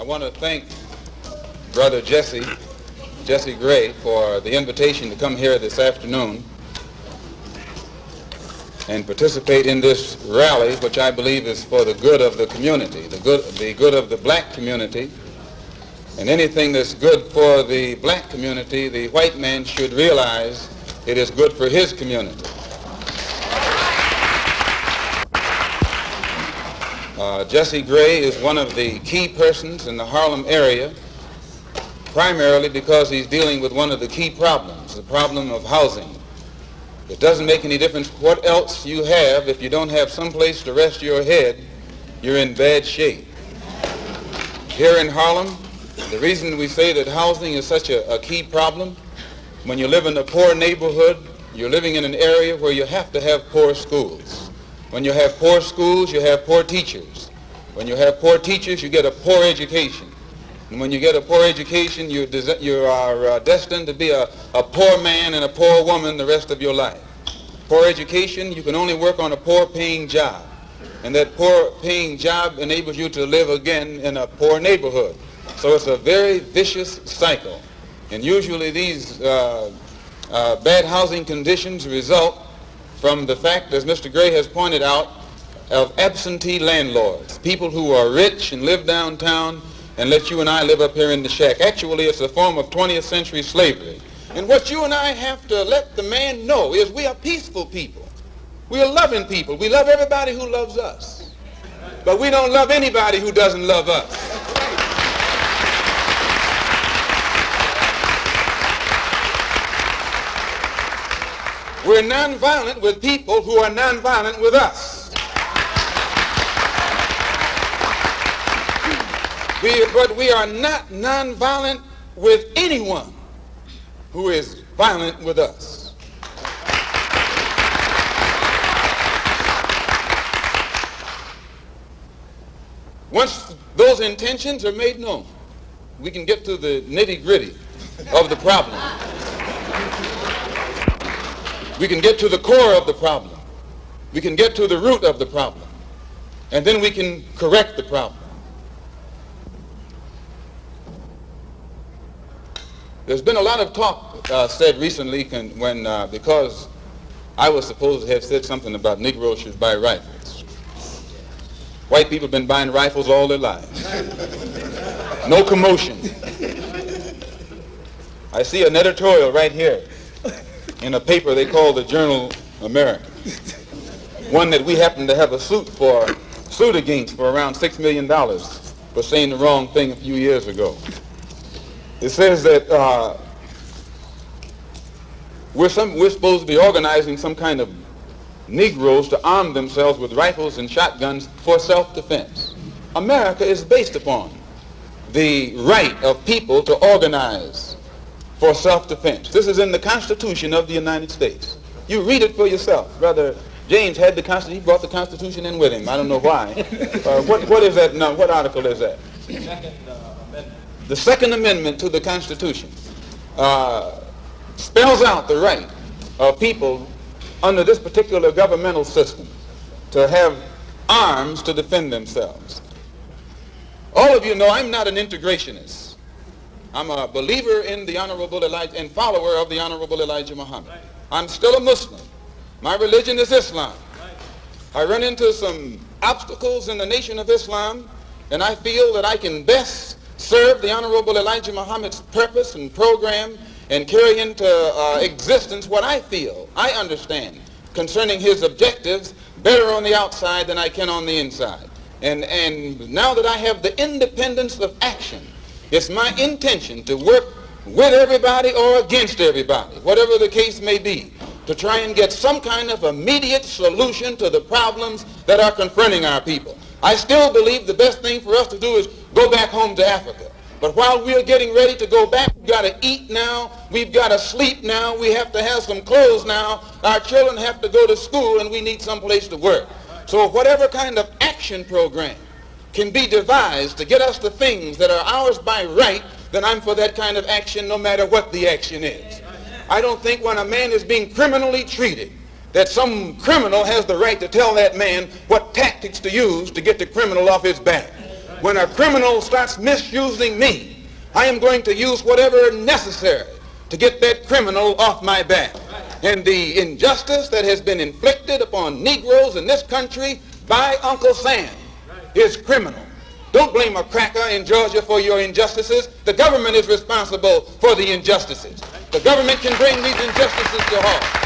I want to thank Brother Jesse Gray for the invitation to come here this afternoon and participate in this rally, which I believe is for the good of the community, the good of the black community. And anything that's good for the black community, the white man should realize it is good for his community. Jesse Gray is one of the key persons in the Harlem area, primarily because he's dealing with one of the key problems, the problem of housing. It doesn't make any difference what else you have. If you don't have some place to rest your head, you're in bad shape. Here in Harlem, the reason we say that housing is such a key problem, when you live in a poor neighborhood, you're living in an area where you have to have poor schools. When you have poor schools, you have poor teachers. When you have poor teachers, you get a poor education. And when you get a poor education, you are destined to be a poor man and a poor woman the rest of your life. Poor education, you can only work on a poor-paying job. And that poor-paying job enables you to live again in a poor neighborhood. So it's a very vicious cycle. And usually these bad housing conditions result from the fact, as Mr. Gray has pointed out, of absentee landlords, people who are rich and live downtown and let you and I live up here in the shack. Actually, it's a form of 20th century slavery. And what you and I have to let the man know is we are peaceful people. We are loving people. We love everybody who loves us. But we don't love anybody who doesn't love us. We're nonviolent with people who are nonviolent with us. But we are not nonviolent with anyone who is violent with us. Once those intentions are made known, we can get to the nitty-gritty of the problem. We can get to the core of the problem. We can get to the root of the problem. And then we can correct the problem. There's been a lot of talk said recently because I was supposed to have said something about Negroes should buy rifles. White people have been buying rifles all their lives. No commotion. I see an editorial right here in a paper they call the Journal American. One that we happen to have a suit against for around $6 million for saying the wrong thing a few years ago. It says that we're supposed to be organizing some kind of Negroes to arm themselves with rifles and shotguns for self-defense. America is based upon the right of people to organize for self-defense. This is in the Constitution of the United States. You read it for yourself. Brother James had the Constitution. He brought the Constitution in with him. I don't know why. What is that now? What article is that? Second Amendment. The Second Amendment to the Constitution spells out the right of people under this particular governmental system to have arms to defend themselves. All of you know I'm not an integrationist. I'm a believer in the Honorable Elijah and follower of the Honorable Elijah Muhammad. Right. I'm still a Muslim. My religion is Islam. Right. I run into some obstacles in the Nation of Islam, and I feel that I can best serve the Honorable Elijah Muhammad's purpose and program and carry into existence what I feel, I understand, concerning his objectives better on the outside than I can on the inside. And now that I have the independence of action, it's my intention to work with everybody or against everybody, whatever the case may be, to try and get some kind of immediate solution to the problems that are confronting our people. I still believe the best thing for us to do is go back home to Africa. But while we're getting ready to go back, we've got to eat now, we've got to sleep now, we have to have some clothes now, our children have to go to school, and we need some place to work. So whatever kind of action program can be devised to get us the things that are ours by right, then I'm for that kind of action no matter what the action is. I don't think when a man is being criminally treated that some criminal has the right to tell that man what tactics to use to get the criminal off his back. When a criminal starts misusing me, I am going to use whatever necessary to get that criminal off my back. And the injustice that has been inflicted upon Negroes in this country by Uncle Sam is criminal. Don't blame a cracker in Georgia for your injustices. The government is responsible for the injustices. The government can bring these injustices to halt.